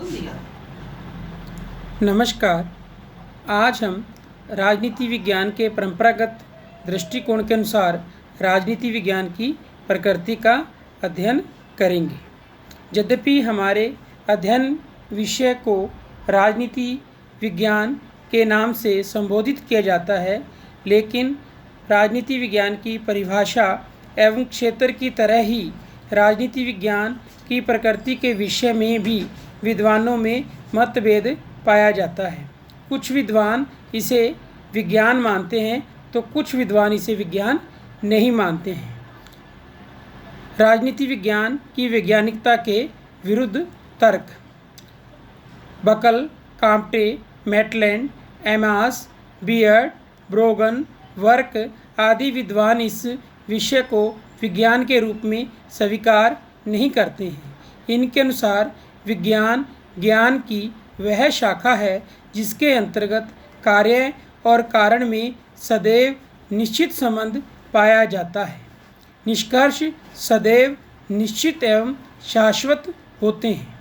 बदल दिया। नमस्कार। आज हम राजनीति विज्ञान के परंपरागत दृष्टिकोण के अनुसार राजनीति विज्ञान की प्रकृति का अध्ययन करेंगे। यद्यपि हमारे अध्ययन विषय को राजनीति विज्ञान के नाम से संबोधित किया जाता है, लेकिन राजनीति विज्ञान की परिभाषा एवं क्षेत्र की तरह ही राजनीति विज्ञान की प्रकृति के विषय में भी विद्वानों में मतभेद पाया जाता है। कुछ विद्वान इसे विज्ञान मानते हैं तो कुछ विद्वान इसे विज्ञान नहीं मानते हैं। राजनीति विज्ञान की वैज्ञानिकता के विरुद्ध तर्क। Buckle, Comte, Maitland, Amos, Beard, Brogan, वर्क आदि विद्वान इस विषय को विज्ञान के रूप में स्वीकार नहीं करते हैं। इनके अनुसार विज्ञान ज्ञान की वह शाखा है जिसके अंतर्गत कार्य और कारण में सदैव निश्चित संबंध पाया जाता है। निष्कर्ष सदैव निश्चित एवं शाश्वत होते हैं।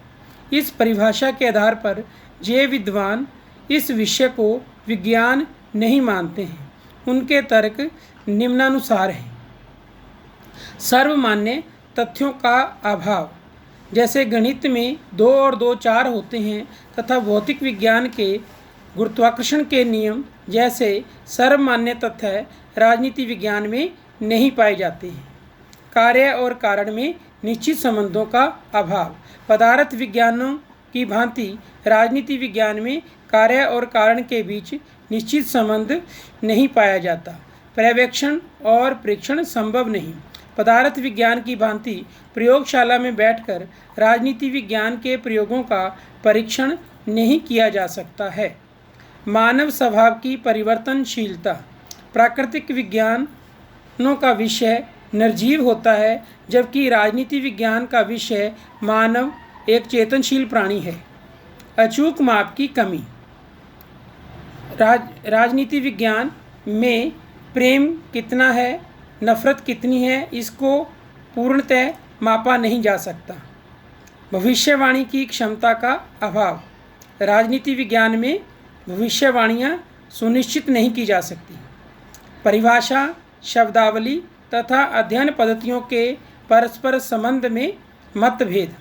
इस परिभाषा के आधार पर जे विद्वान इस विषय को विज्ञान नहीं मानते हैं, उनके तर्क निम्नानुसार हैं। सर्वमान्य तथ्यों का अभाव। जैसे गणित में 2 और 2 4 होते हैं तथा भौतिक विज्ञान के गुरुत्वाकर्षण के नियम जैसे सर्वमान्य तथ्य राजनीति विज्ञान में नहीं पाए जाते हैं। कार्य और कारण में निश्चित संबंधों का अभाव। पदार्थ विज्ञानों की भांति राजनीति विज्ञान में कार्य और कारण के बीच निश्चित संबंध नहीं पाया जाता। पर्यवेक्षण और परीक्षण संभव नहीं। पदार्थ विज्ञान की भांति प्रयोगशाला में बैठकर राजनीति विज्ञान के प्रयोगों का परीक्षण नहीं किया जा सकता है। मानव स्वभाव की परिवर्तनशीलता। प्राकृतिक विज्ञानों का विषय निर्जीव होता है, जबकि राजनीति विज्ञान का विषय मानव एक चेतनशील प्राणी है। अचूक माप की कमी। राजनीति विज्ञान में प्रेम कितना है, नफरत कितनी है, इसको पूर्णतः मापा नहीं जा सकता। भविष्यवाणी की क्षमता का अभाव। राजनीति विज्ञान में भविष्यवाणियाँ सुनिश्चित नहीं की जा सकती। परिभाषा, शब्दावली तथा अध्ययन पद्धतियों के परस्पर संबंध में मतभेद।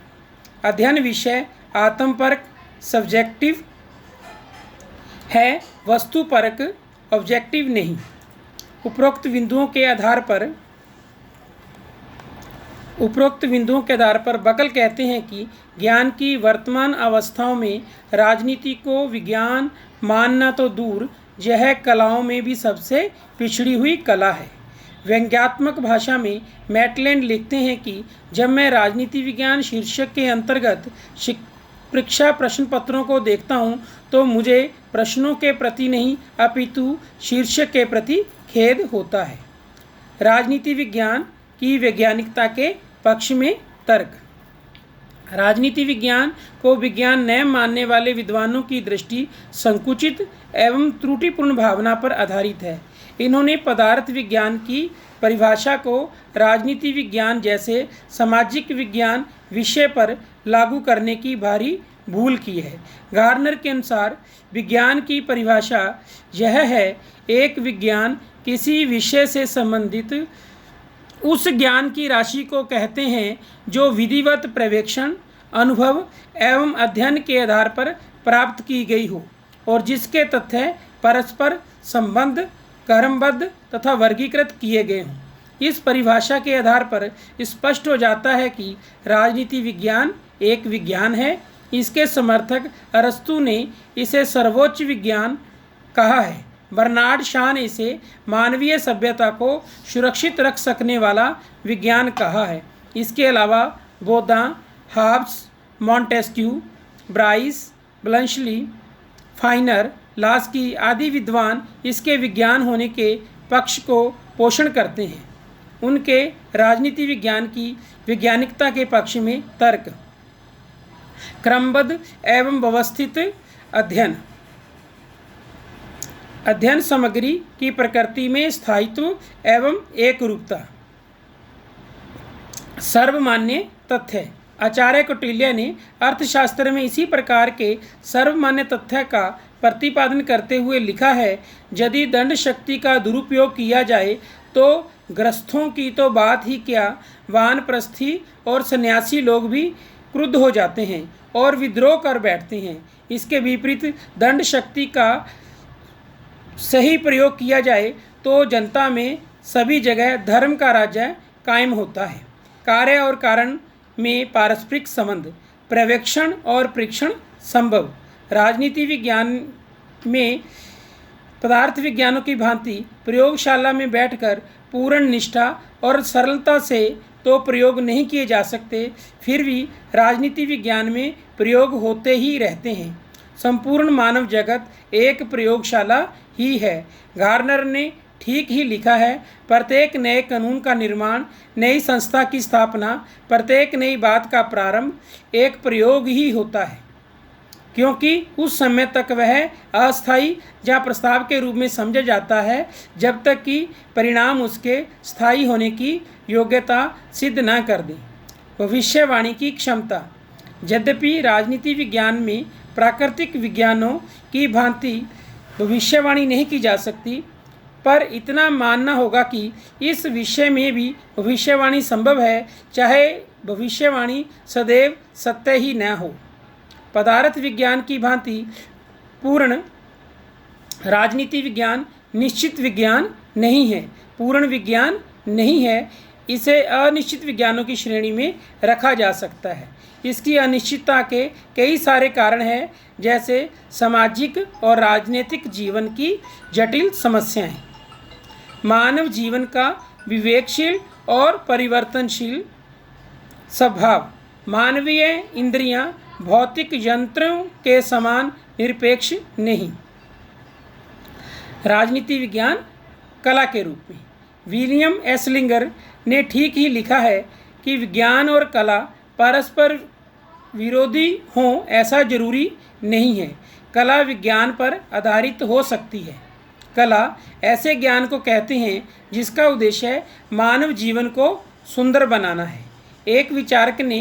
अध्ययन विषय आत्मपरक सब्जेक्टिव है, वस्तुपरक ऑब्जेक्टिव नहीं। उपरोक्त बिंदुओं के आधार पर बकल कहते हैं कि ज्ञान की वर्तमान अवस्थाओं में राजनीति को विज्ञान मानना तो दूर, यह कलाओं में भी सबसे पिछड़ी हुई कला है। व्यंग्यात्मक भाषा में मैटलैंड लिखते हैं कि जब मैं राजनीति विज्ञान शीर्षक के अंतर्गत परीक्षा प्रश्न पत्रों को देखता हूँ तो मुझे प्रश्नों के प्रति नहीं अपितु शीर्षक के प्रति खेद होता है। राजनीति विज्ञान की वैज्ञानिकता के पक्ष में तर्क। राजनीति विज्ञान को विज्ञान न मानने वाले विद्वानों की दृष्टि संकुचित एवं त्रुटिपूर्ण भावना पर आधारित है। इन्होंने पदार्थ विज्ञान की परिभाषा को राजनीति विज्ञान जैसे सामाजिक विज्ञान विषय पर लागू करने की भारी भूल की है। गार्नर के अनुसार विज्ञान की परिभाषा यह है, एक विज्ञान किसी विषय से संबंधित उस ज्ञान की राशि को कहते हैं जो विधिवत पर्यवेक्षण, अनुभव एवं अध्ययन के आधार पर प्राप्त की गई हो और जिसके तथ्य परस्पर संबंध, क्रमबद्ध तथा वर्गीकृत किए गए हों। इस परिभाषा के आधार पर स्पष्ट हो जाता है कि राजनीति विज्ञान एक विज्ञान है। इसके समर्थक अरस्तु ने इसे सर्वोच्च विज्ञान कहा है। बर्नार्ड शॉ ने इसे मानवीय सभ्यता को सुरक्षित रख सकने वाला विज्ञान कहा है। इसके अलावा बोधा, Hobbes, Montesquieu, Bryce, Bluntschli, Finer, Laski आदि विद्वान इसके विज्ञान होने के पक्ष को पोषण करते हैं। उनके राजनीति विज्ञान की वैज्ञानिकता के पक्ष में तर्क। क्रमबद्ध एवं व्यवस्थित अध्ययन। अध्ययन सामग्री की प्रकृति में स्थायित्व एवं एकरूपता। सर्वमान्य तथ्य। आचार्य कौटिल्य ने अर्थशास्त्र में इसी प्रकार के सर्वमान्य तथ्य का प्रतिपादन करते हुए लिखा है, यदि दंड शक्ति का दुरुपयोग किया जाए तो ग्रस्तों की तो बात ही क्या, वानप्रस्थी और सन्यासी लोग भी क्रुद्ध हो जाते हैं और विद्रोह कर बैठते हैं। इसके विपरीत दंड शक्ति का सही प्रयोग किया जाए तो जनता में सभी जगह धर्म का राज्य कायम होता है। कार्य और कारण में पारस्परिक संबंध, पर्यवेक्षण और परीक्षण संभव। राजनीति विज्ञान में पदार्थ विज्ञानों की भांति प्रयोगशाला में बैठकर पूर्ण निष्ठा और सरलता से तो प्रयोग नहीं किए जा सकते, फिर भी राजनीति विज्ञान में प्रयोग होते ही रहते हैं। संपूर्ण मानव जगत एक प्रयोगशाला ही है। गार्नर ने ठीक ही लिखा है, प्रत्येक नए कानून का निर्माण, नई संस्था की स्थापना, प्रत्येक नई बात का प्रारंभ एक प्रयोग ही होता है, क्योंकि उस समय तक वह अस्थायी या प्रस्ताव के रूप में समझा जाता है जब तक कि परिणाम उसके स्थायी होने की योग्यता सिद्ध न कर दे। भविष्यवाणी की क्षमता। यद्यपि राजनीति विज्ञान में प्राकृतिक विज्ञानों की भांति भविष्यवाणी नहीं की जा सकती, पर इतना मानना होगा कि इस विषय में भी भविष्यवाणी संभव है, चाहे भविष्यवाणी सदैव सत्य ही न हो। पदार्थ विज्ञान की भांति पूर्ण राजनीति विज्ञान निश्चित विज्ञान नहीं है, पूर्ण विज्ञान नहीं है। इसे अनिश्चित विज्ञानों की श्रेणी में रखा जा सकता है। इसकी अनिश्चितता के कई सारे कारण हैं, जैसे सामाजिक और राजनीतिक जीवन की जटिल समस्याएं, मानव जीवन का विवेकशील और परिवर्तनशील स्वभाव, मानवीय इंद्रियां भौतिक यंत्रों के समान निरपेक्ष नहीं। राजनीति विज्ञान कला के रूप में विलियम एसलिंगर ने ठीक ही लिखा है कि विज्ञान और कला परस्पर विरोधी हों ऐसा जरूरी नहीं है। कला विज्ञान पर आधारित हो सकती है। कला ऐसे ज्ञान को कहते हैं जिसका उद्देश्य मानव जीवन को सुंदर बनाना है। एक विचारक ने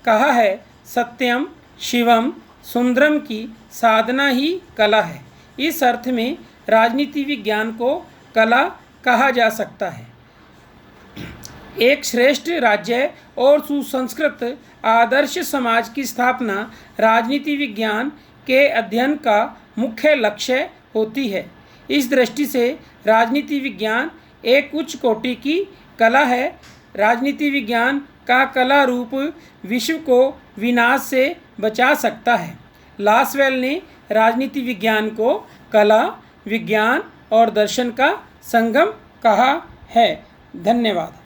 कहा है, सत्यम शिवम सुंदरम की साधना ही कला है। इस अर्थ में राजनीति विज्ञान को कला कहा जा सकता है। एक श्रेष्ठ राज्य और सुसंस्कृत आदर्श समाज की स्थापना राजनीति विज्ञान के अध्ययन का मुख्य लक्ष्य होती है। इस दृष्टि से राजनीति विज्ञान एक उच्च कोटि की कला है। राजनीति विज्ञान का कला रूप विश्व को विनाश से बचा सकता है। लासवेल ने राजनीति विज्ञान को कला, विज्ञान और दर्शन का संगम कहा है। धन्यवाद।